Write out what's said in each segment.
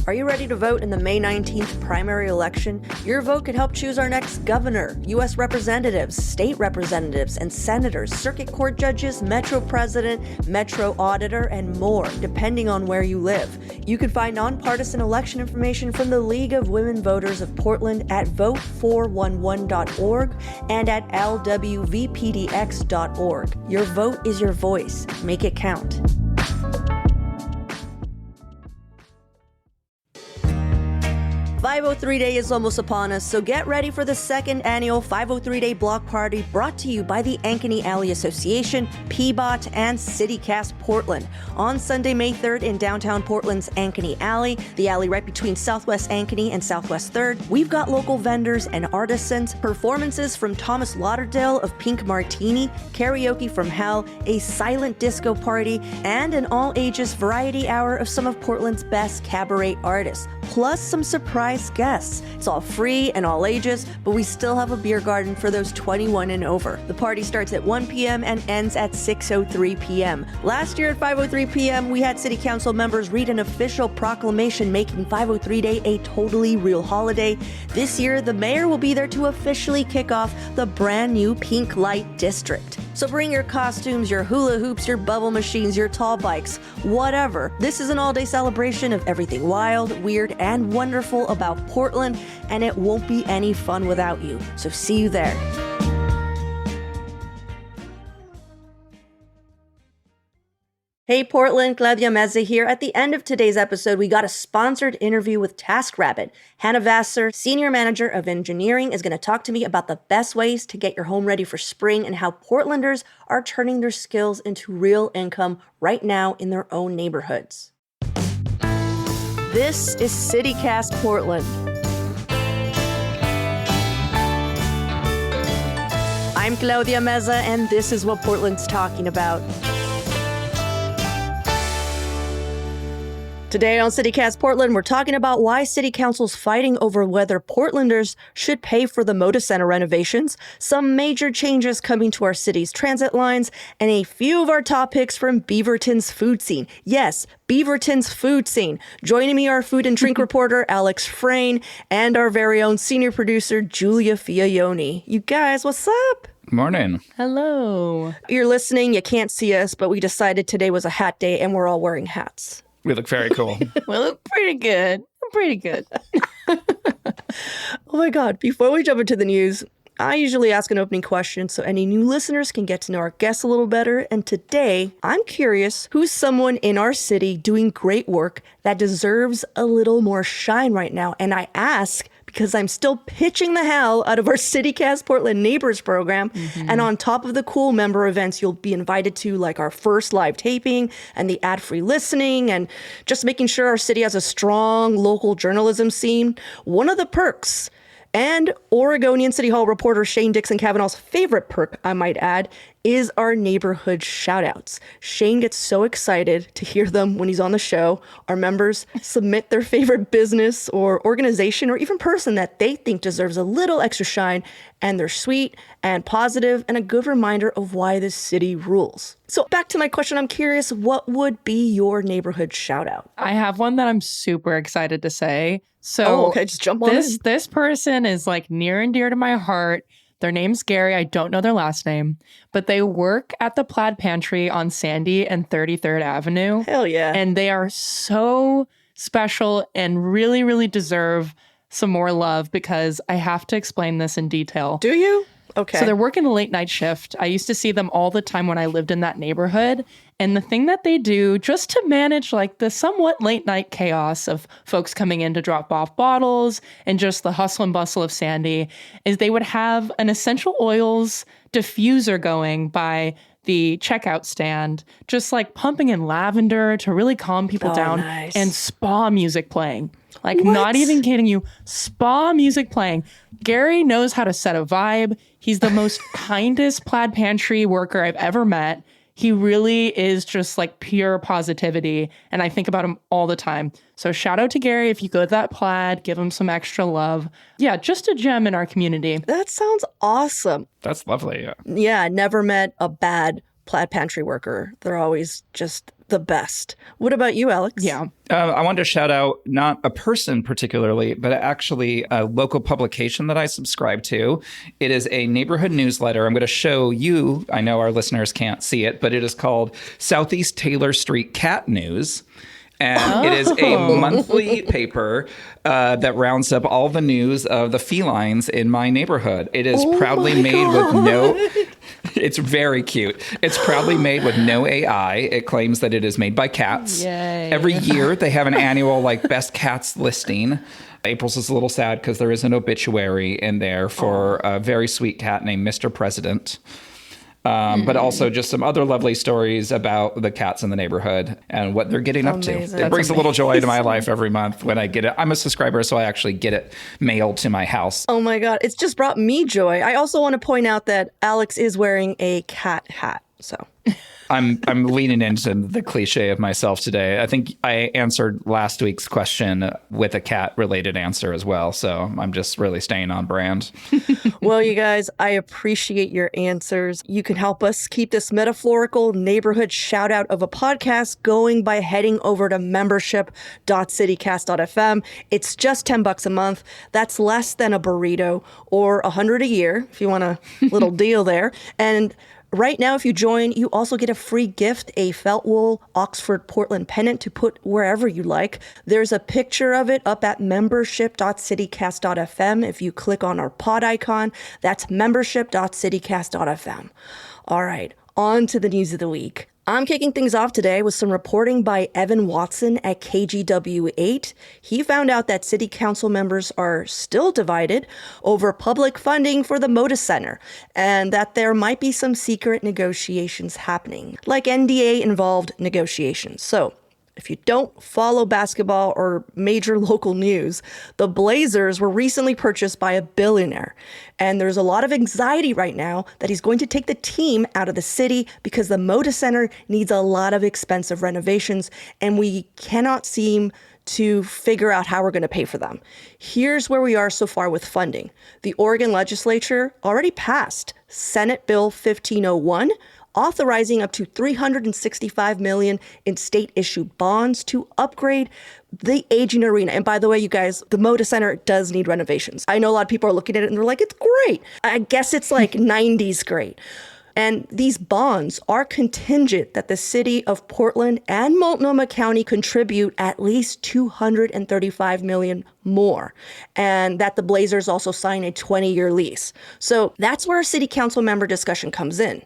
Are you ready to vote in the May 19th primary election? Your vote could help choose our next governor, U.S. representatives, state representatives, and senators, circuit court judges, metro president, metro auditor, and more, depending on where you live. You can find nonpartisan election information from the League of Women Voters of Portland at vote411.org and at lwvpdx.org. Your vote is your voice. Make it count. 503 Day is almost upon us, so get ready for the second annual 503 Day Block Party brought to you by the Ankeny Alley Association, PBOT, and CityCast Portland. On Sunday, May 3rd in downtown Portland's Ankeny Alley, the alley right between Southwest Ankeny and Southwest 3rd, we've got local vendors and artisans, performances from Thomas Lauderdale of Pink Martini, karaoke from Hell, a silent disco party, and an all-ages variety hour of some of Portland's best cabaret artists, plus some surprise guests. It's all free and all ages, but we still have a beer garden for those 21 and over. The party starts at 1 p.m. and ends at 6:03 p.m. Last year at 5:03 p.m., we had City Council members read an official proclamation making 503 Day a totally real holiday. This year, the mayor will be there to officially kick off the brand new Pink Light District. So bring your costumes, your hula hoops, your bubble machines, your tall bikes, whatever. This is an all-day celebration of everything wild, weird, and wonderful about Portland, and it won't be any fun without you. So see you there. Hey Portland, Claudia Meza here. At the end of today's episode, we got a sponsored interview with TaskRabbit. Hannah Vassar, Senior Manager of Engineering, is going to talk to me about the best ways to get your home ready for spring and how Portlanders are turning their skills into real income right now in their own neighborhoods. This is CityCast Portland. I'm Claudia Meza, and this is what Portland's talking about. Today on CityCast Portland, we're talking about why City Council's fighting over whether Portlanders should pay for the Moda Center renovations, some major changes coming to our city's transit lines, and a few of our top picks from Beaverton's food scene. Yes, Beaverton's food scene. Joining me are food and drink reporter Alex Frane and our very own senior producer Guilia Fiaoni. You guys, what's up? Morning. Hello. You're listening, you can't see us, but we decided today was a hat day and we're all wearing hats. We look very cool. We look pretty good. Pretty good. Oh my God. Before we jump into the news, I usually ask an opening question so any new listeners can get to know our guests a little better. And today, I'm curious who's someone in our city doing great work that deserves a little more shine right now. And I ask because I'm still pitching the hell out of our CityCast Portland Neighbors program. Mm-hmm. And on top of the cool member events you'll be invited to, like our first live taping and the ad-free listening and just making sure our city has a strong local journalism scene, one of the perks, and Oregonian City Hall reporter Shane Dixon Kavanaugh's favorite perk, I might add, is our neighborhood shoutouts. Shane gets so excited to hear them when he's on the show. Our members submit their favorite business or organization or even person that they think deserves a little extra shine, and they're sweet and positive and a good reminder of why this city rules. So back to my question, I'm curious, what would be your neighborhood shoutout? I have one that I'm super excited to say. So okay, just jump on in. This person is like near and dear to my heart. Their name's Gary. I don't know their last name, but they work at the Plaid Pantry on Sandy and 33rd Avenue. Hell yeah. And they are so special and really, really deserve some more love because I have to explain this in detail. Do you? Okay. So they're working a late night shift. I used to see them all the time when I lived in that neighborhood. And the thing that they do just to manage like the somewhat late night chaos of folks coming in to drop off bottles and just the hustle and bustle of Sandy is they would have an essential oils diffuser going by the checkout stand, just like pumping in lavender to really calm people down. Nice. And spa music playing. Like, what? Not even kidding you, spa music playing. Gary knows how to set a vibe. He's the most kindest Plaid Pantry worker I've ever met. He really is just like pure positivity. And I think about him all the time. So shout out to Gary. If you go to that Plaid, give him some extra love. Yeah, just a gem in our community. That sounds awesome. That's lovely. Yeah. Yeah, never met a bad Plaid Pantry worker. They're always just the best. What about you, Alex? Yeah. I wanted to shout out not a person particularly, but actually a local publication that I subscribe to. It is a neighborhood newsletter. I'm going to show you. I know our listeners can't see it, but it is called Southeast Taylor Street Cat News. And it is a monthly paper that rounds up all the news of the felines in my neighborhood. It is proudly made with no... It's very cute. It's proudly made with no AI. It claims that it is made by cats. Yay. Every year, they have an annual best cats listing. April's is a little sad because there is an obituary in there for a very sweet cat named Mr. President. But also just some other lovely stories about the cats in the neighborhood and what they're getting up to. It brings a little joy to my life every month when I get it. I'm a subscriber, so I actually get it mailed to my house. Oh my God, it's just brought me joy. I also want to point out that Alex is wearing a cat hat, so... I'm leaning into the cliche of myself today. I think I answered last week's question with a cat-related answer as well, so I'm just really staying on brand. Well, you guys, I appreciate your answers. You can help us keep this metaphorical neighborhood shout-out of a podcast going by heading over to membership.citycast.fm. It's just $10 a month. That's less than a burrito, or $100 a year, if you want a little deal there. And right now, if you join, you also get a free gift, a felt wool Oxford Portland pennant to put wherever you like. There's a picture of it up at membership.citycast.fm. If you click on our pod icon, that's membership.citycast.fm. All right, on to the news of the week. I'm kicking things off today with some reporting by Evan Watson at KGW8. He found out that city council members are still divided over public funding for the Moda Center, and that there might be some secret negotiations happening, like NDA-involved negotiations. So, if you don't follow basketball or major local news, the Blazers were recently purchased by a billionaire. And there's a lot of anxiety right now that he's going to take the team out of the city because the Moda Center needs a lot of expensive renovations, and we cannot seem to figure out how we're going to pay for them. Here's where we are so far with funding. The Oregon legislature already passed Senate Bill 1501, authorizing up to $365 million in state-issued bonds to upgrade the aging arena. And by the way, you guys, the Moda Center does need renovations. I know a lot of people are looking at it and they're like, it's great. I guess it's like 90s great. And these bonds are contingent that the city of Portland and Multnomah County contribute at least $235 million more, and that the Blazers also sign a 20-year lease. So that's where our city council member discussion comes in.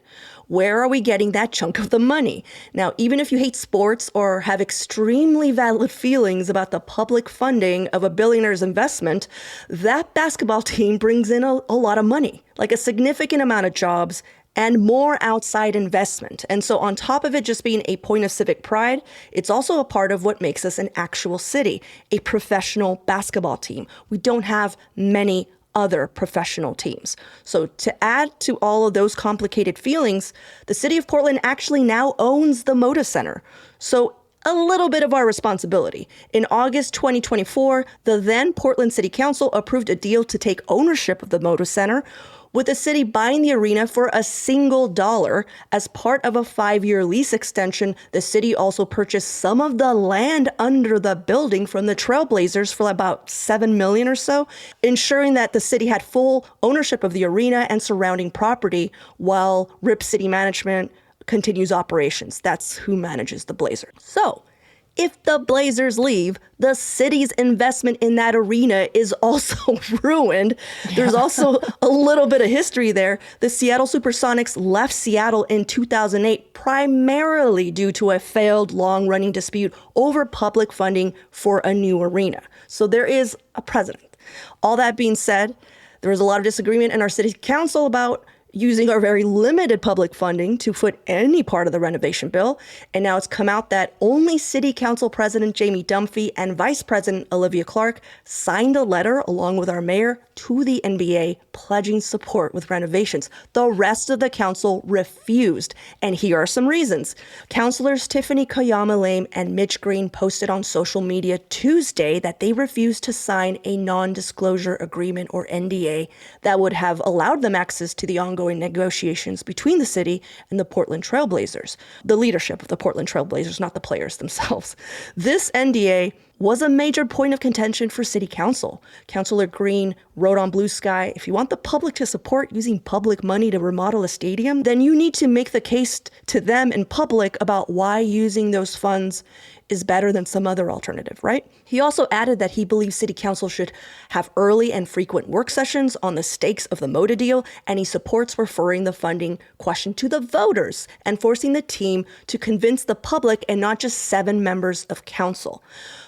Where are we getting that chunk of the money? Now, even if you hate sports or have extremely valid feelings about the public funding of a billionaire's investment, that basketball team brings in a lot of money, like a significant amount of jobs and more outside investment. And so on top of it just being a point of civic pride, it's also a part of what makes us an actual city, a professional basketball team. We don't have many other professional teams. So to add to all of those complicated feelings, the city of Portland actually now owns the Moda Center. So a little bit of our responsibility. In August 2024, the then Portland City Council approved a deal to take ownership of the Moda Center, with the city buying the arena for a single dollar. As part of a 5-year lease extension, the city also purchased some of the land under the building from the Trailblazers for about $7 million or so, ensuring that the city had full ownership of the arena and surrounding property while RIP City Management continues operations. That's who manages the Blazers. So, if the Blazers leave, the city's investment in that arena is also ruined. There's also a little bit of history there. The Seattle Supersonics left Seattle in 2008 primarily due to a failed long-running dispute over public funding for a new arena. So there is a precedent. All that being said, there was a lot of disagreement in our city council about using our very limited public funding to foot any part of the renovation bill. And now it's come out that only City Council President Jamie Dunphy and Vice President Olivia Clark signed a letter along with our mayor to the NBA pledging support with renovations. The rest of the council refused. And here are some reasons. Councilors Tiffany Koyama-Lame and Mitch Green posted on social media Tuesday that they refused to sign a non-disclosure agreement or NDA that would have allowed them access to the ongoing ongoing negotiations between the city and the Portland Trailblazers, the leadership of the Portland Trailblazers, not the players themselves. This NDA was a major point of contention for City Council. Councilor Green wrote on Blue Sky, if you want the public to support using public money to remodel a stadium, then you need to make the case to them in public about why using those funds is better than some other alternative, right? He also added that he believes City Council should have early and frequent work sessions on the stakes of the Moda deal, and he supports referring the funding question to the voters and forcing the team to convince the public and not just 7 members of council.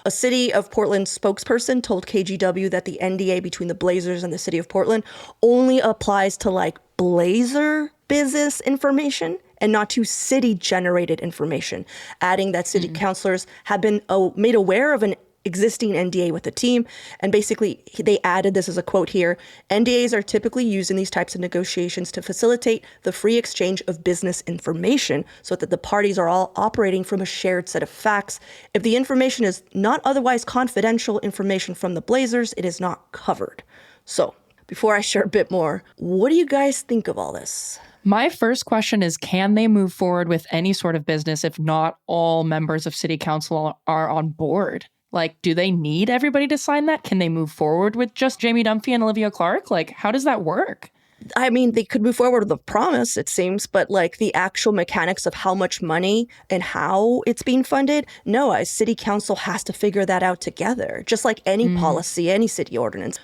A City of Portland spokesperson told KGW that the NDA between the Blazers and the City of Portland only applies to like Blazer business information and not to city-generated information, adding that city councilors have been made aware of an existing NDA with the team. And basically, they added, this is a quote here, NDAs are typically used in these types of negotiations to facilitate the free exchange of business information so that the parties are all operating from a shared set of facts. If the information is not otherwise confidential information from the Blazers, it is not covered. So, before I share a bit more, what do you guys think of all this? My first question is, can they move forward with any sort of business if not all members of City Council are on board? Like, do they need everybody to sign that? Can they move forward with just Jamie Dunphy and Olivia Clark? Like, how does that work? I mean, they could move forward with a promise, it seems, but like the actual mechanics of how much money and how it's being funded, no, a city council has to figure that out together, just like any policy, any city ordinance.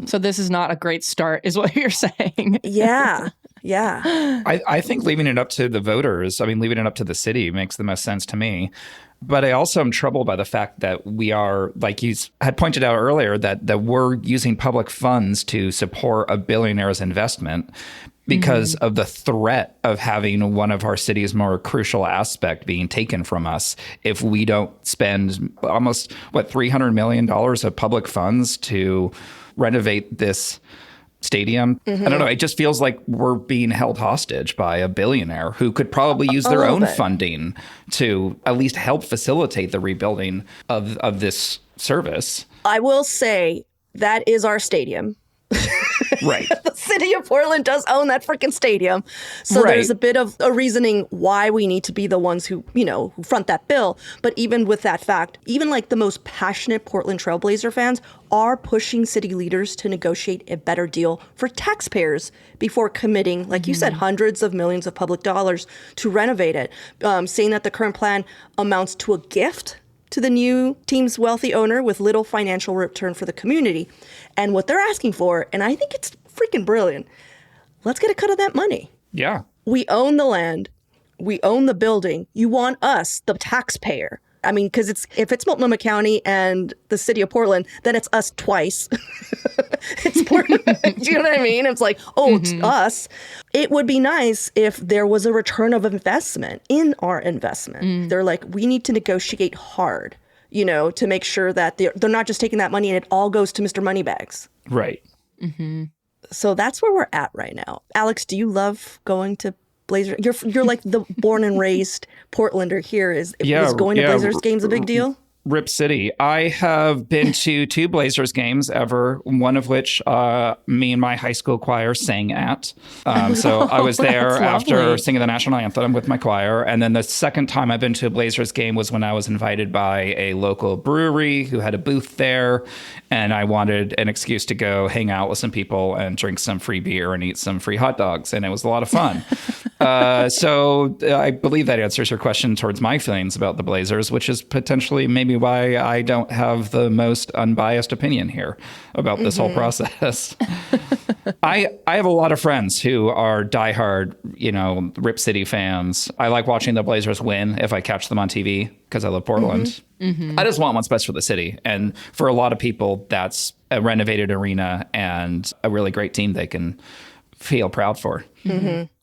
So this is not a great start, is what you're saying. Yeah. I think leaving it up to the voters, leaving it up to the city makes the most sense to me. But I also am troubled by the fact that we are, like you had pointed out earlier, that we're using public funds to support a billionaire's investment because of the threat of having one of our city's more crucial aspect being taken from us if we don't spend almost, $300 million of public funds to renovate this stadium. I don't know. It just feels like we're being held hostage by a billionaire who could probably use their own funding to at least help facilitate the rebuilding of this service. I will say that is our stadium. Right. The city of Portland does own that freaking stadium. So there's a bit of a reasoning why we need to be the ones who front that bill. But even with that fact, even like the most passionate Portland Trailblazer fans are pushing city leaders to negotiate a better deal for taxpayers before committing, like you said, hundreds of millions of public dollars to renovate it, saying that the current plan amounts to a gift to the new team's wealthy owner with little financial return for the community. And what they're asking for, and I think it's freaking brilliant, let's get a cut of that money. Yeah. We own the land. We own the building. You want us, the taxpayer. I mean, because if it's Multnomah County and the city of Portland, then it's us twice. It's Portland. Do you know what I mean? It's like, it's us. It would be nice if there was a return of investment in our investment. They're like, we need to negotiate hard, to make sure that they're not just taking that money and it all goes to Mr. Moneybags. Right. So that's where we're at right now. Alex, do you love going to Blazer? You're like the born and raised Portlander here. Is going to Blazers games a big deal? Rip City. I have been to 2 Blazers games ever, one of which me and my high school choir sang at. So I was there after singing the national anthem with my choir. And then the second time I've been to a Blazers game was when I was invited by a local brewery who had a booth there. And I wanted an excuse to go hang out with some people and drink some free beer and eat some free hot dogs. And it was a lot of fun. So I believe that answers your question towards my feelings about the Blazers, which is potentially maybe why I don't have the most unbiased opinion here about this whole process. I have a lot of friends who are diehard, Rip City fans. I like watching the Blazers win if I catch them on TV because I love Portland. I just want what's best for the city. And for a lot of people, that's a renovated arena and a really great team they can feel proud for.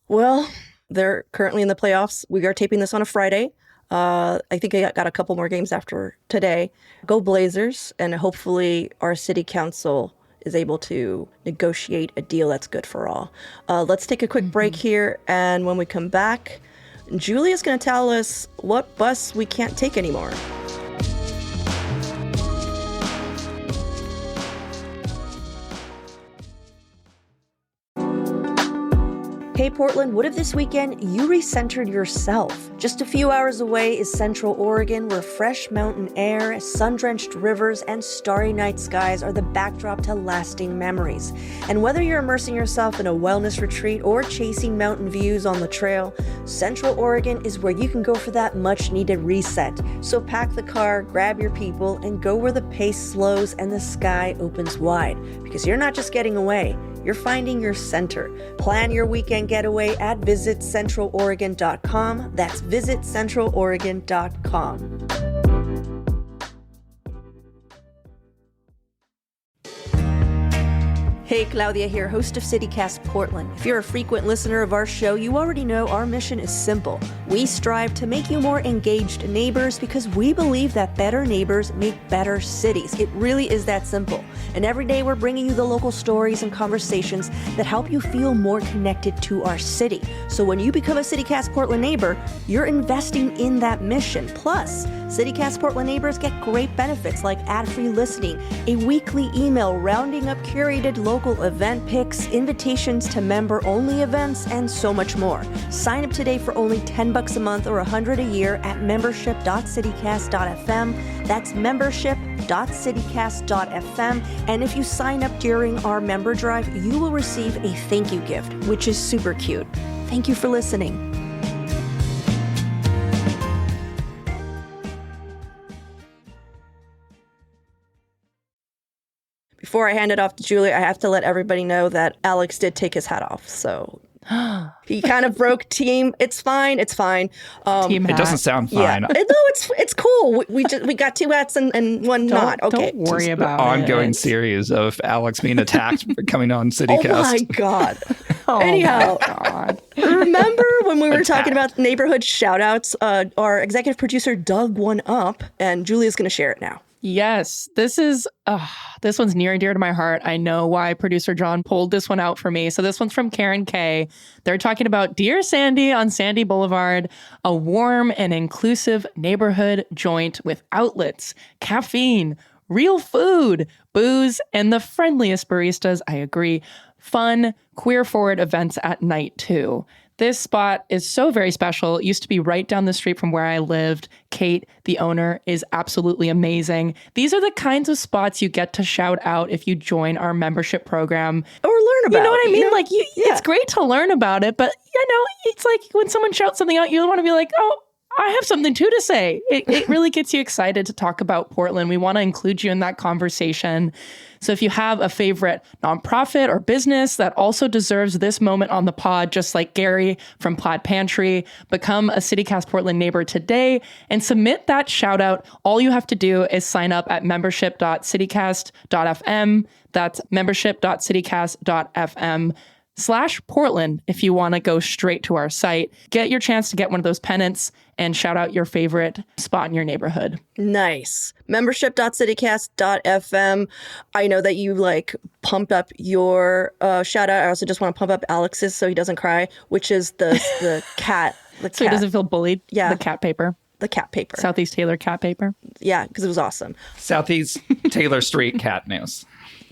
Well, they're currently in the playoffs. We are taping this on a Friday. I think I got a couple more games after today. Go Blazers, and hopefully our city council is able to negotiate a deal that's good for all. Let's take a quick break here, and when we come back, Julia's going to tell us what bus we can't take anymore. Hey Portland, what if this weekend you recentered yourself? Just a few hours away is Central Oregon, where fresh mountain air, sun-drenched rivers, and starry night skies are the backdrop to lasting memories. And whether you're immersing yourself in a wellness retreat or chasing mountain views on the trail, Central Oregon is where you can go for that much-needed reset. So pack the car, grab your people, and go where the pace slows and the sky opens wide. Because you're not just getting away, you're finding your center. Plan your weekend getaway at visitcentraloregon.com. That's visitcentraloregon.com. Hey, Claudia here, host of CityCast Portland. If you're a frequent listener of our show, you already know our mission is simple. We strive to make you more engaged neighbors because we believe that better neighbors make better cities. It really is that simple. And every day we're bringing you the local stories and conversations that help you feel more connected to our city. So when you become a CityCast Portland neighbor, you're investing in that mission. Plus, CityCast Portland neighbors get great benefits like ad-free listening, a weekly email rounding up curated local event picks, invitations to member-only events, and so much more. Sign up today for only $10 a month or $100 a year at membership.citycast.fm. That's membership.citycast.fm. And if you sign up during our member drive, you will receive a thank you gift, which is super cute. Thank you for listening. Before I hand it off to Julie, I have to let everybody know that Alex did take his hat off. So he kind of broke team. It's fine. It's fine. Team hat. It doesn't sound Yeah. fine. No, it's cool. We got two hats and one not. Okay. Don't worry about Ongoing it. series of Alex being attacked for coming on CityCast. Oh my God. Oh Anyhow, my God. Remember when we were talking about neighborhood shout outs? Our executive producer dug one up, and Julia's going to share it now. Yes, this one's near and dear to my heart. I know why producer John pulled this one out for me. So this one's from Karen K. They're talking about Dear Sandy on Sandy Boulevard, a warm and inclusive neighborhood joint with outlets, caffeine, real food, booze, and the friendliest baristas. I agree. Fun, queer-forward events at night, too. This spot is so very special. It used to be right down the street from where I lived. Kate, the owner, is absolutely amazing. These are the kinds of spots you get to shout out if you join our membership program. Or learn about it. You know what I mean? Yeah. It's great to learn about it, but it's like when someone shouts something out, you want to be like, oh, I have something too to say. It really gets you excited to talk about Portland. We want to include you in that conversation. So if you have a favorite nonprofit or business that also deserves this moment on the pod, just like Gary from Plaid Pantry, become a CityCast Portland neighbor today and submit that shout out. All you have to do is sign up at membership.citycast.fm. That's membership.citycast.fm/Portland if you want to go straight to our site. Get your chance to get one of those pennants and shout out your favorite spot in your neighborhood. Nice. Membership.citycast.fm. I know that you pumped up your shout out. I also just want to pump up Alex's so he doesn't cry, which is the cat. So he doesn't feel bullied? Yeah. The cat paper. The cat paper. Southeast Taylor cat paper. Yeah, because it was awesome. Southeast Taylor Street cat news.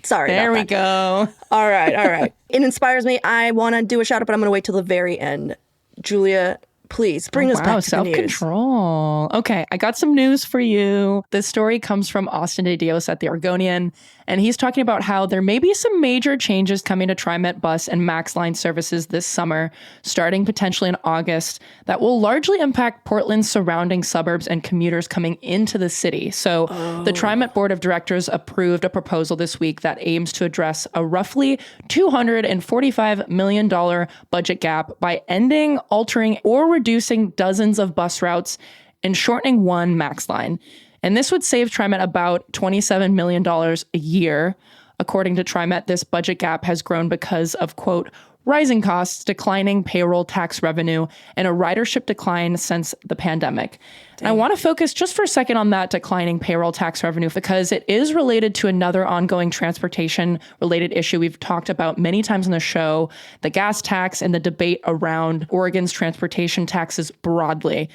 Sorry There about we that. go. All right. It inspires me. I want to do a shout out, but I'm going to wait till the very end. Julia, please bring us back to the news. Self-control. Okay, I got some news for you. This story comes from Austin de Dios at the Oregonian, and he's talking about how there may be some major changes coming to TriMet bus and Max Line services this summer, starting potentially in August, that will largely impact Portland's surrounding suburbs and commuters coming into the city. So the TriMet Board of Directors approved a proposal this week that aims to address a roughly $245 million budget gap by ending, altering, or reducing dozens of bus routes and shortening one Max Line. And this would save TriMet about $27 million a year. According to TriMet, this budget gap has grown because of, quote, rising costs, declining payroll tax revenue, and a ridership decline since the pandemic. And I want to focus just for a second on that declining payroll tax revenue because it is related to another ongoing transportation-related issue we've talked about many times on the show, the gas tax and the debate around Oregon's transportation taxes broadly.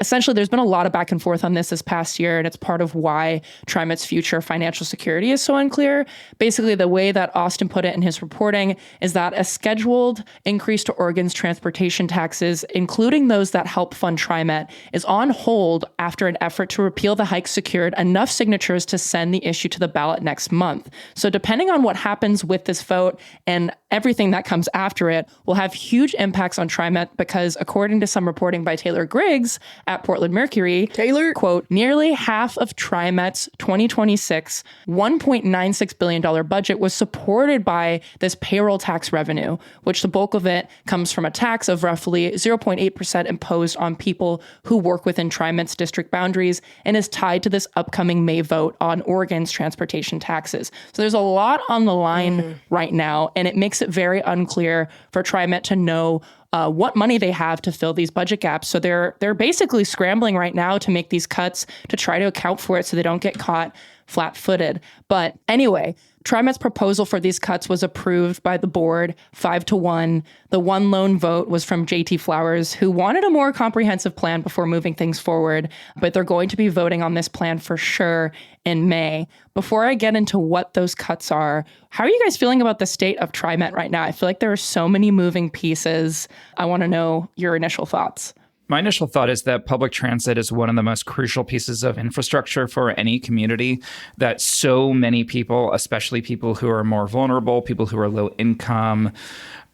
Essentially, there's been a lot of back and forth on this past year, and it's part of why TriMet's future financial security is so unclear. Basically, the way that Austin put it in his reporting is that scheduled increase to Oregon's transportation taxes, including those that help fund TriMet, is on hold after an effort to repeal the hike secured enough signatures to send the issue to the ballot next month. So depending on what happens with this vote and everything that comes after it will have huge impacts on TriMet because according to some reporting by Taylor Griggs at Portland Mercury, Taylor, quote, nearly half of TriMet's 2026 $1.96 billion budget was supported by this payroll tax revenue, which the bulk of it comes from a tax of roughly 0.8% imposed on people who work within TriMet's district boundaries and is tied to this upcoming May vote on Oregon's transportation taxes. So there's a lot on the line right now, and it makes it very unclear for TriMet to know what money they have to fill these budget gaps. So they're basically scrambling right now to make these cuts to try to account for it so they don't get caught flat-footed. But anyway, TriMet's proposal for these cuts was approved by the board 5-1. The one lone vote was from JT Flowers, who wanted a more comprehensive plan before moving things forward, but they're going to be voting on this plan for sure in May. Before I get into what those cuts are, how are you guys feeling about the state of TriMet right now? I feel like there are so many moving pieces. I want to know your initial thoughts. My initial thought is that public transit is one of the most crucial pieces of infrastructure for any community, that so many people, especially people who are more vulnerable, people who are low income,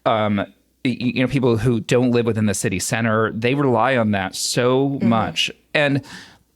people who don't live within the city center, they rely on that so much. And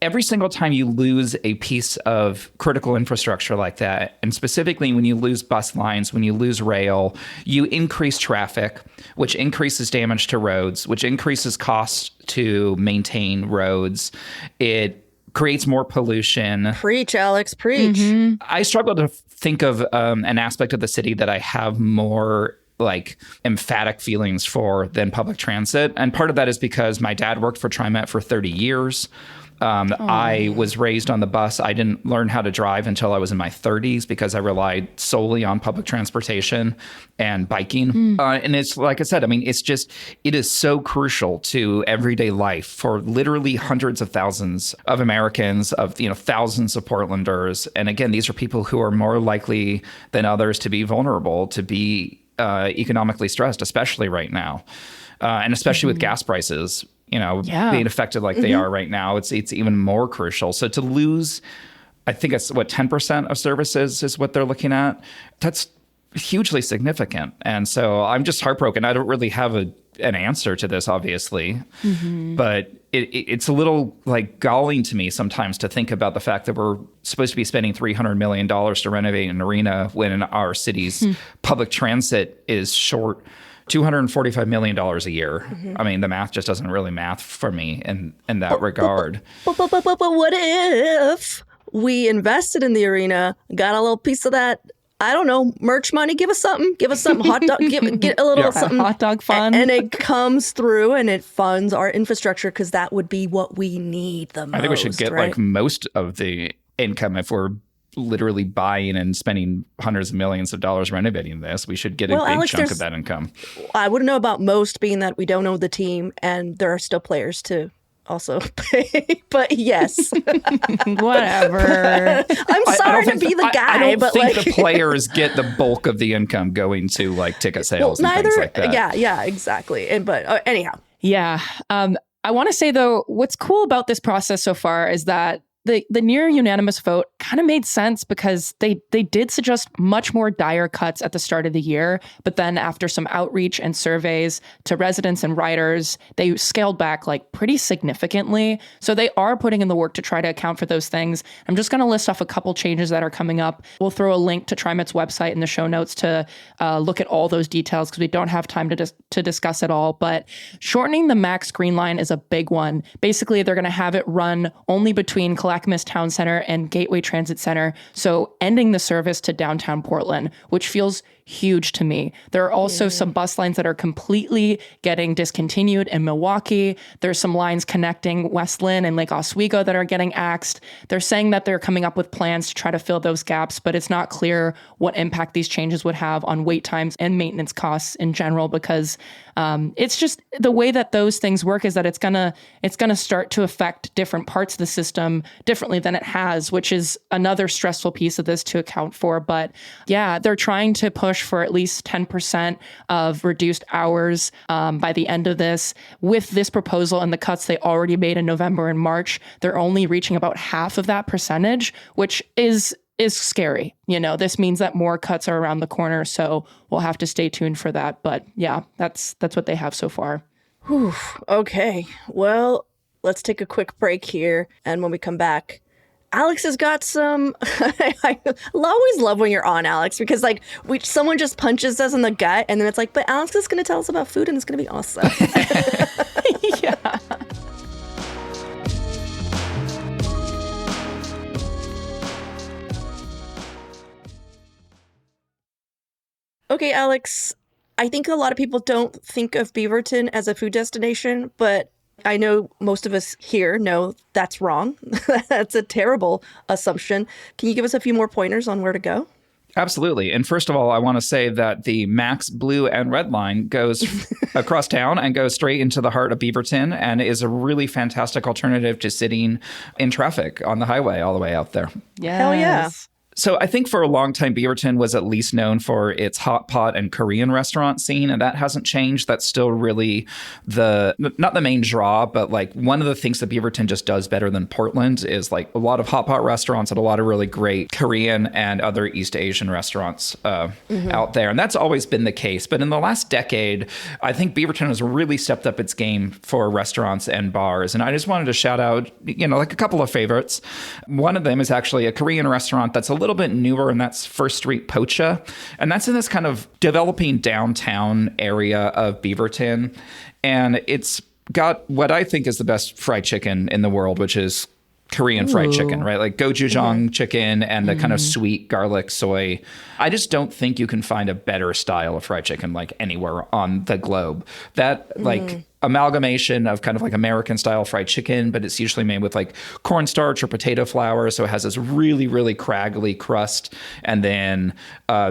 every single time you lose a piece of critical infrastructure like that, and specifically when you lose bus lines, when you lose rail, you increase traffic, which increases damage to roads, which increases costs to maintain roads. It creates more pollution. Preach, Alex, preach. I struggle to think of an aspect of the city that I have more like emphatic feelings for than public transit. And part of that is because my dad worked for TriMet for 30 years. I was raised on the bus. I didn't learn how to drive until I was in my 30s because I relied solely on public transportation and biking. And it's like I said, I mean, it is so crucial to everyday life for literally hundreds of thousands of Americans, of, thousands of Portlanders. And again, these are people who are more likely than others to be vulnerable, to be economically stressed, especially right now. And especially with gas prices, being affected like they are right now, it's even more crucial. So to lose, I think it's 10% of services is what they're looking at. That's hugely significant. And so I'm just heartbroken. I don't really have an answer to this, obviously, but it's a little like galling to me sometimes to think about the fact that we're supposed to be spending $300 million to renovate an arena when our city's public transit is short $245 million a year. I mean, the math just doesn't really math for me in that regard. But what if we invested in the arena, got a little piece of that, I don't know, merch money? Give us something. Hot dog. Get a little something. Hot dog fun. And it comes through and it funds our infrastructure because that would be what we need the most. I think we should get like most of the income if we're literally buying and spending hundreds of millions of dollars renovating this. We should get a big chunk of that income. I wouldn't know about most, being that we don't know the team and there are still players to also pay. But yes. Whatever. I'm sorry to be the guy, I don't think like the players get the bulk of the income going to like ticket sales and things like that. Yeah, exactly. But anyhow. Yeah. I want to say, though, what's cool about this process so far is that the near unanimous vote kind of made sense because they did suggest much more dire cuts at the start of the year. But then after some outreach and surveys to residents and riders, they scaled back like pretty significantly. So they are putting in the work to try to account for those things. I'm just going to list off a couple changes that are coming up. We'll throw a link to TriMet's website in the show notes to look at all those details because we don't have time to discuss it all. But shortening the max green line is a big one. Basically, they're going to have it run only between Clackamas Town Center and Gateway Transit Center, so ending the service to downtown Portland, which feels huge to me. There are also some bus lines that are completely getting discontinued in Milwaukee. There's some lines connecting West Lynn and Lake Oswego that are getting axed. They're saying that they're coming up with plans to try to fill those gaps, but it's not clear what impact these changes would have on wait times and maintenance costs in general, because it's just the way that those things work is that it's gonna start to affect different parts of the system differently than it has, which is another stressful piece of this to account for. But yeah, they're trying to push push for at least 10% of reduced hours by the end of this. With this proposal and the cuts they already made in November and March, they're only reaching about half of that percentage, which is scary. This means that more cuts are around the corner, so we'll have to stay tuned for that. But yeah, that's what they have so far. Whew. Okay, well, let's take a quick break here, and when we come back, Alex has got some. I always love when you're on, Alex, because someone just punches us in the gut, and then it's like, but Alex is going to tell us about food, and it's going to be awesome. Yeah. Okay, Alex, I think a lot of people don't think of Beaverton as a food destination, but I know most of us here know that's wrong. That's a terrible assumption. Can you give us a few more pointers on where to go? Absolutely. And first of all, I want to say that the Max Blue and Red Line goes across town and goes straight into the heart of Beaverton and is a really fantastic alternative to sitting in traffic on the highway all the way out there. Yes. Hell yeah. So I think for a long time, Beaverton was at least known for its hot pot and Korean restaurant scene, and that hasn't changed. That's still really not the main draw, but one of the things that Beaverton just does better than Portland is a lot of hot pot restaurants and a lot of really great Korean and other East Asian restaurants out there. And that's always been the case. But in the last decade, I think Beaverton has really stepped up its game for restaurants and bars. And I just wanted to shout out, a couple of favorites. One of them is actually a Korean restaurant that's a little bit newer, and that's First Street Pocha. And that's in this kind of developing downtown area of Beaverton. And it's got what I think is the best fried chicken in the world, which is Korean fried chicken, right? Like gochujang chicken and the kind of sweet garlic soy. I just don't think you can find a better style of fried chicken anywhere on the globe. That amalgamation of kind of American style fried chicken, but it's usually made with cornstarch or potato flour. So it has this really, really craggly crust. And then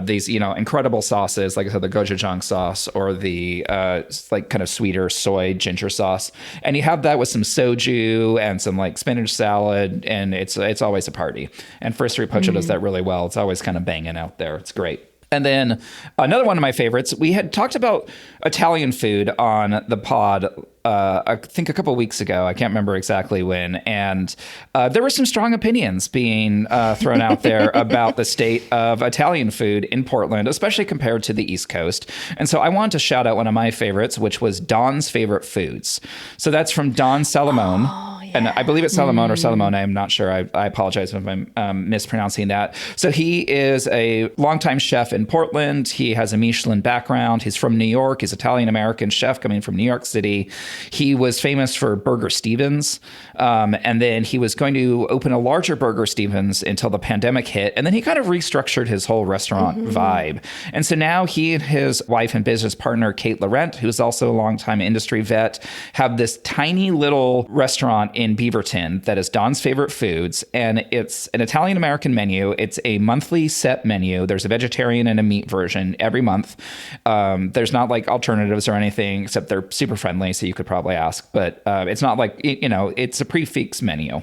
these, incredible sauces, like I said, the gochujang sauce or the kind of sweeter soy ginger sauce. And you have that with some soju and some spinach salad. And it's always a party. And First Street Pocha does that really well. It's always kind of banging out there. It's great. And then another one of my favorites, we had talked about Italian food on the pod, I think a couple of weeks ago. I can't remember exactly when. And there were some strong opinions being thrown out there about the state of Italian food in Portland, especially compared to the East Coast. And so I wanted to shout out one of my favorites, which was Don's Favorite Foods. So that's from Don Salamone. Oh, yeah. And I believe it's Salamone or Salamone. I'm not sure. I apologize if I'm mispronouncing that. So he is a longtime chef in Portland. He has a Michelin background. He's from New York. He's Italian-American chef coming from New York City. He was famous for Burger Stevens. And then he was going to open a larger Burger Stevens until the pandemic hit. And then he kind of restructured his whole restaurant vibe. And so now he and his wife and business partner, Kate Laurent, who's also a longtime industry vet, have this tiny little restaurant in Beaverton that is Don's Favorite Foods. And it's an Italian-American menu. It's a monthly set menu. There's a vegetarian and a meat version every month. There's not alternatives or anything, except they're super friendly, so you could probably ask. But it's not it's a prefix menu.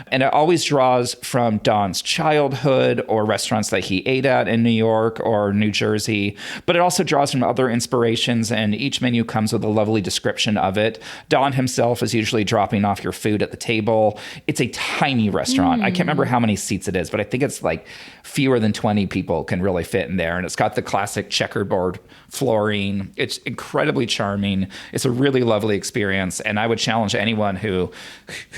And it always draws from Don's childhood or restaurants that he ate at in New York or New Jersey. But it also draws from other inspirations, and each menu comes with a lovely description of it. Don himself is usually dropping off your food at the table. It's a tiny restaurant. I can't remember how many seats it is, but I think it's fewer than 20 people can really fit in there. And it's got the classic checkerboard flooring. It's incredibly charming. It's a really lovely experience. And I would challenge anyone who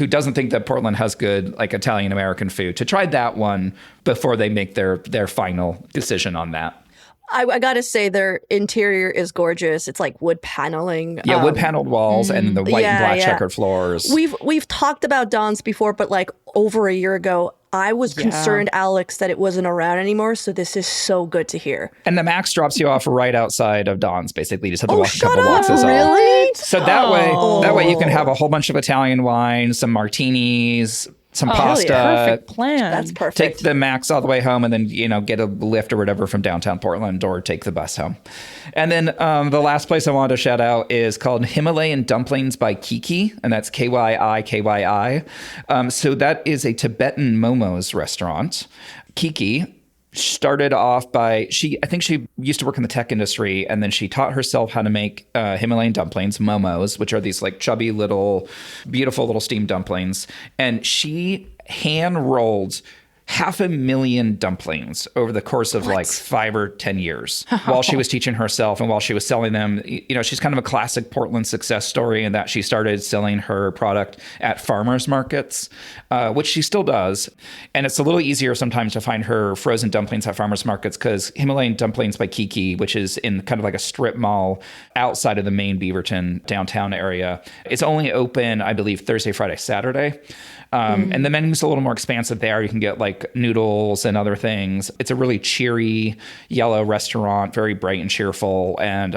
doesn't think that Portland has good Italian American food to try that one before they make their final decision on that. I gotta say, their interior is gorgeous. It's wood paneling. Yeah, wood paneled walls and the white and black checkered floors. We've talked about Don's before, but over a year ago, I was concerned, Alex, that it wasn't around anymore. So this is so good to hear. And the Max drops you off right outside of Don's. Basically, you just have to walk a couple blocks. Really? So that way you can have a whole bunch of Italian wine, some martinis, some pasta. Perfect plan. That's perfect. Take the Max all the way home and then, get a lift or whatever from downtown Portland or take the bus home. And then the last place I wanted to shout out is called Himalayan Dumplings by Kiki, and that's Kyi. So that is a Tibetan momos restaurant. Kiki, started off by, I think she used to work in the tech industry, and then she taught herself how to make Himalayan dumplings, momos, which are these like chubby little, beautiful little steamed dumplings. And she hand rolled 500,000 dumplings over the course of like 5 or 10 years while she was teaching herself and while she was selling them. You know, she's kind of a classic Portland success story in that she started selling her product at farmers markets, which she still does. And it's a little easier sometimes to find her frozen dumplings at farmers markets because Himalayan Dumplings by Kiki, which is in kind of like a strip mall outside of the main Beaverton downtown area, it's only open, I believe, Thursday, Friday, Saturday. And the menu's a little more expansive there. You can get like noodles and other things. It's a really cheery yellow restaurant, very bright and cheerful. And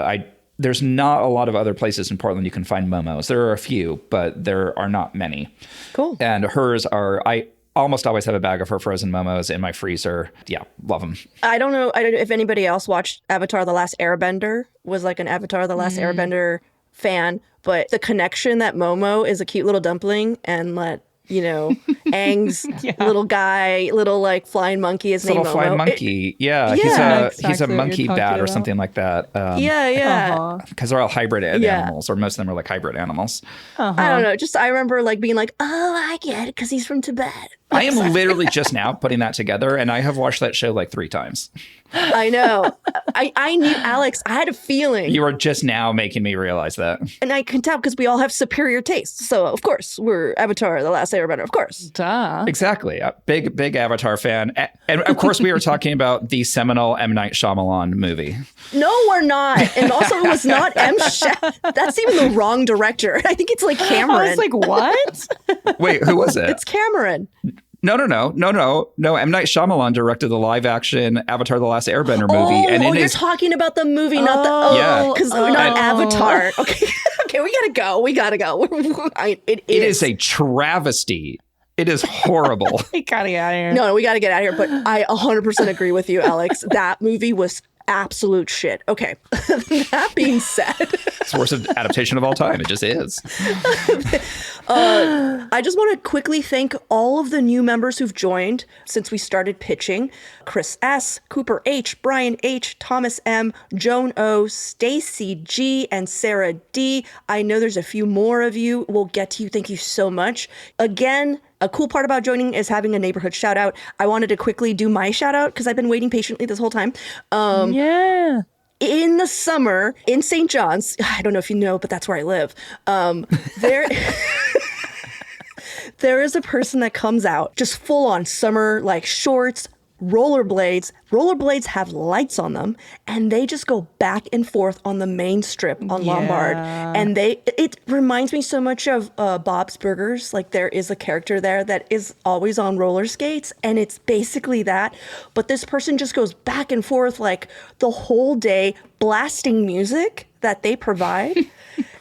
there's not a lot of other places in Portland you can find momos. There are a few, but there are not many. Cool. And hers are, I almost always have a bag of her frozen momos in my freezer. Yeah, love them. I don't know if anybody else watched Avatar: The Last Airbender, was like an Avatar: The Last Airbender fan, but the connection that Momo is a cute little dumpling and that, you know, Aang's little guy, little like flying monkey is named Momo. Little flying monkey. He's a monkey bat or something like that. Because they're all hybrid animals, or most of them are like hybrid animals. I don't know. Just I remember like being like, oh, I get it because he's from Tibet. I am literally just now putting that together, and I have watched that show like 3 times. I know. I knew, Alex, I had a feeling. You are just now making me realize that. And I can tell because we all have superior tastes. So, of course, we're Avatar: The Last Airbender, of course. Duh. Exactly. A big Avatar fan. And of course, we were talking about the seminal M. Night Shyamalan movie. No, we're not. And also, it was not M. That's even the wrong director. I think it's like Cameron. I was like, what? Wait, who was it? It's Cameron. No. M. Night Shyamalan directed the live-action Avatar: The Last Airbender movie. You're talking about the movie, not the... because we're not Avatar. Okay, we gotta go. It is a travesty. It is horrible. We gotta get out of here. No, we gotta get out of here. But I 100% agree with you, Alex. That movie was absolute shit. Okay. That being said... It's the worst adaptation of all time. It just is. I just want to quickly thank all of the new members who've joined since we started pitching. Chris S., Cooper H., Brian H., Thomas M., Joan O., Stacy G., and Sarah D. I know there's a few more of you. We'll get to you. Thank you so much. Again, a cool part about joining is having a neighborhood shout out. I wanted to quickly do my shout out because I've been waiting patiently this whole time. In the summer in St. John's, I don't know if you know, but that's where I live. There is a person that comes out just full on summer, like shorts, rollerblades. Rollerblades have lights on them, and they just go back and forth on the main strip on Lombard. And it reminds me so much of Bob's Burgers. Like there is a character there that is always on roller skates, and it's basically that. But this person just goes back and forth like the whole day, blasting music that they provide.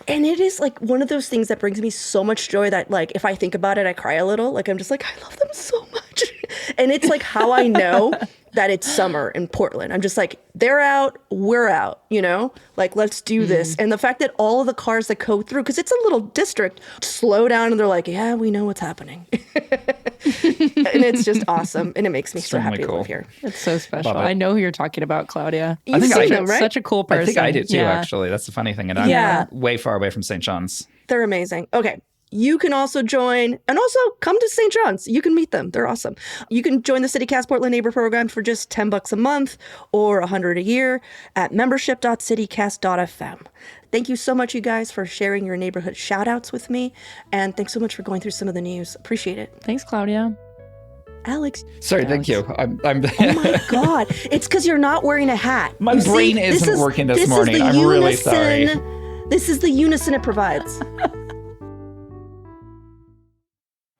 And it is like one of those things that brings me so much joy that like if I think about it, I cry a little. Like I'm just like, I love them so much. And it's like how I know that it's summer in Portland. I'm just like, they're out, we're out, you know? Like, let's do this. And the fact that all of the cars that go through, because it's a little district, slow down and they're like, yeah, we know what's happening. And it's just awesome. And it makes me so happy to live here. It's so special. I know who you're talking about, Claudia. You've seen them, right? Such a cool person. I think I do too, actually. That's the funny thing. And I'm way far away from St. John's. They're amazing. Okay. You can also join and also come to St. John's. You can meet them. They're awesome. You can join the CityCast Portland Neighbor Program for just $10 a month or $100 a year at membership.citycast.fm. Thank you so much, you guys, for sharing your neighborhood shout outs with me. And thanks so much for going through some of the news. Appreciate it. Thanks, Claudia. Alex. Sorry, thank you. I'm Oh my God. It's because you're not wearing a hat. My brain isn't working this morning. I'm really sorry. This is the unison it provides.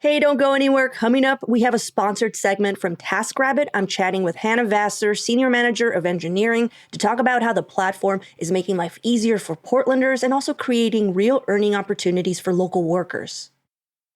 Hey, don't go anywhere. Coming up, we have a sponsored segment from TaskRabbit. I'm chatting with Hannah Vassar, Senior Manager of Engineering, to talk about how the platform is making life easier for Portlanders and also creating real earning opportunities for local workers.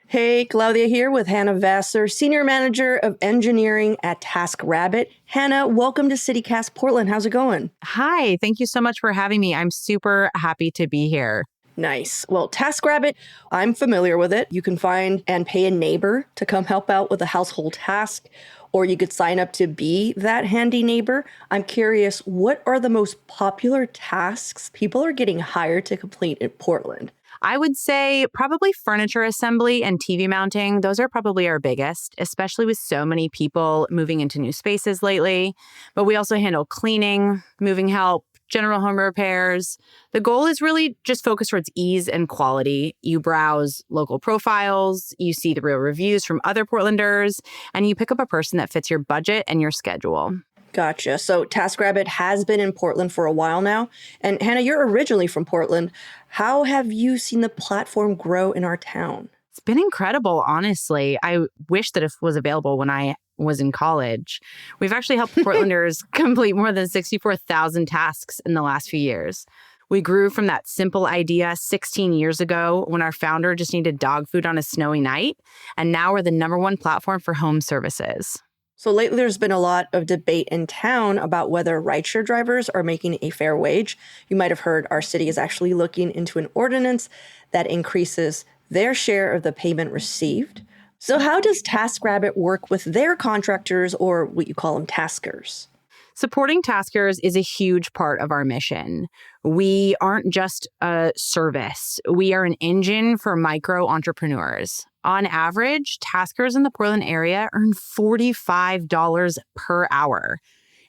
Hey, Claudia here with Hannah Vassar, Senior Manager of Engineering at TaskRabbit. Hannah, welcome to CityCast Portland. How's it going? Hi, thank you so much for having me. I'm super happy to be here. Nice. Well, TaskRabbit, I'm familiar with it. You can find and pay a neighbor to come help out with a household task, or you could sign up to be that handy neighbor. I'm curious, what are the most popular tasks people are getting hired to complete in Portland? I would say probably furniture assembly and TV mounting. Those are probably our biggest, especially with so many people moving into new spaces lately. But we also handle cleaning, moving help, general home repairs. The goal is really just focused towards ease and quality. You browse local profiles, you see the real reviews from other Portlanders, and you pick up a person that fits your budget and your schedule. Gotcha. So TaskRabbit has been in Portland for a while now. And Hannah, you're originally from Portland. How have you seen the platform grow in our town? It's been incredible, honestly. I wish that it was available when I was in college. We've actually helped Portlanders complete more than 64,000 tasks in the last few years. We grew from that simple idea 16 years ago when our founder just needed dog food on a snowy night. And now we're the #1 platform for home services. So lately, there's been a lot of debate in town about whether rideshare drivers are making a fair wage. You might have heard our city is actually looking into an ordinance that increases their share of the payment received. So how does TaskRabbit work with their contractors, or what you call them, taskers? Supporting taskers is a huge part of our mission. We aren't just a service. We are an engine for micro entrepreneurs. On average, taskers in the Portland area earn $45 per hour.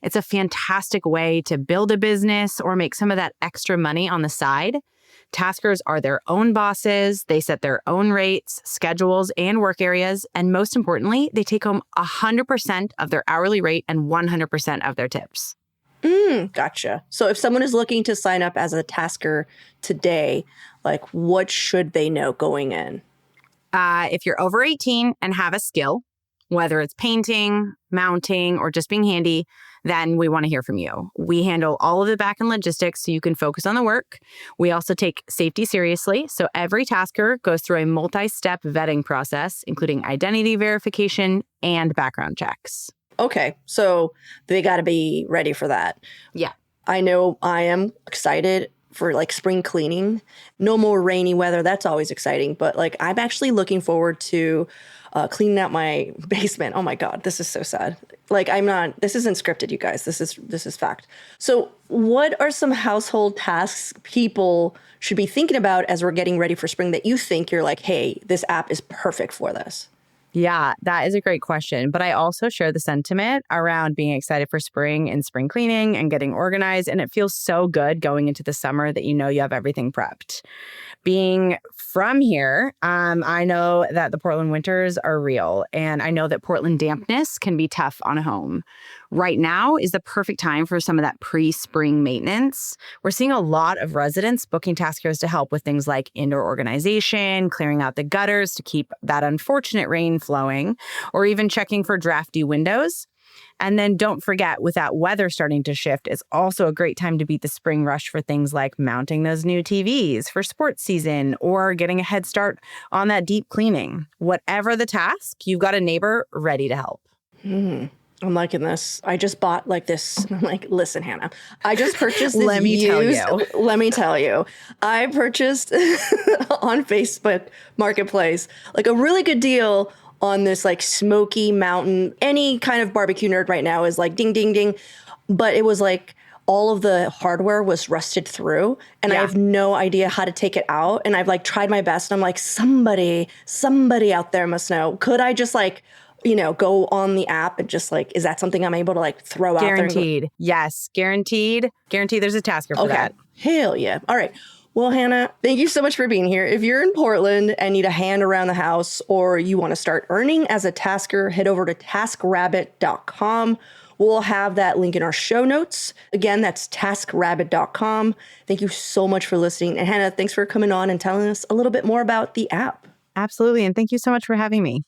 It's a fantastic way to build a business or make some of that extra money on the side. Taskers are their own bosses. They set their own rates, schedules, and work areas. And most importantly, they take home 100% of their hourly rate and 100% of their tips. Gotcha. So if someone is looking to sign up as a tasker today, like what should they know going in? If you're over 18 and have a skill, whether it's painting, mounting, or just being handy, then we want to hear from you. We handle all of the back-end logistics so you can focus on the work. We also take safety seriously. So every tasker goes through a multi-step vetting process, including identity verification and background checks. Okay, so they got to be ready for that. Yeah. I know I am excited for like spring cleaning. No more rainy weather. That's always exciting. But like I'm actually looking forward to cleaning out my basement. Oh my God, this is so sad. Like this isn't scripted, you guys. This is fact. So what are some household tasks people should be thinking about as we're getting ready for spring that you think you're like, hey, this app is perfect for this? Yeah, that is a great question. But I also share the sentiment around being excited for spring and spring cleaning and getting organized. And it feels so good going into the summer that you know you have everything prepped. Being from here, I know that the Portland winters are real. And I know that Portland dampness can be tough on a home. Right now is the perfect time for some of that pre-spring maintenance. We're seeing a lot of residents booking taskers to help with things like indoor organization, clearing out the gutters to keep that unfortunate rain flowing, or even checking for drafty windows. And then don't forget, with that weather starting to shift, it's also a great time to beat the spring rush for things like mounting those new TVs for sports season or getting a head start on that deep cleaning. Whatever the task, you've got a neighbor ready to help. I'm liking this. I just bought like this. I'm like, listen, Hannah, I just purchased this Let me tell you. I purchased on Facebook Marketplace like a really good deal on this like smoky mountain. Any kind of barbecue nerd right now is like ding, ding, ding. But it was like all of the hardware was rusted through and I have no idea how to take it out. And I've like tried my best. I'm like, somebody out there must know. Could I just like, go on the app and just like, is that something I'm able to like throw out there? Guaranteed. Yes, guaranteed. Guaranteed there's a tasker for that. Hell yeah. All right. Well, Hannah, thank you so much for being here. If you're in Portland and need a hand around the house or you want to start earning as a tasker, head over to taskrabbit.com. We'll have that link in our show notes. Again, that's taskrabbit.com. Thank you so much for listening. And Hannah, thanks for coming on and telling us a little bit more about the app. Absolutely. And thank you so much for having me.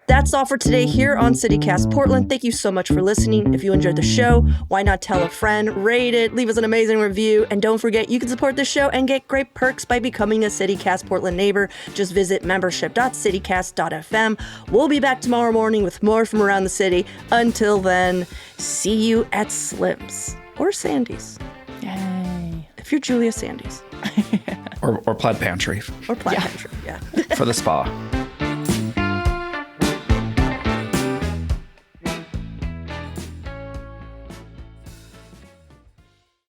That's all for today here on CityCast Portland. Thank you so much for listening. If you enjoyed the show, why not tell a friend, rate it, leave us an amazing review, and don't forget you can support the show and get great perks by becoming a CityCast Portland neighbor. Just visit membership.citycast.fm. We'll be back tomorrow morning with more from around the city. Until then, see you at Slim's or Sandy's. Yay. If you're Julia Sandy's. Or Plaid Pantry Or Plaid Pantry, yeah. for the spa.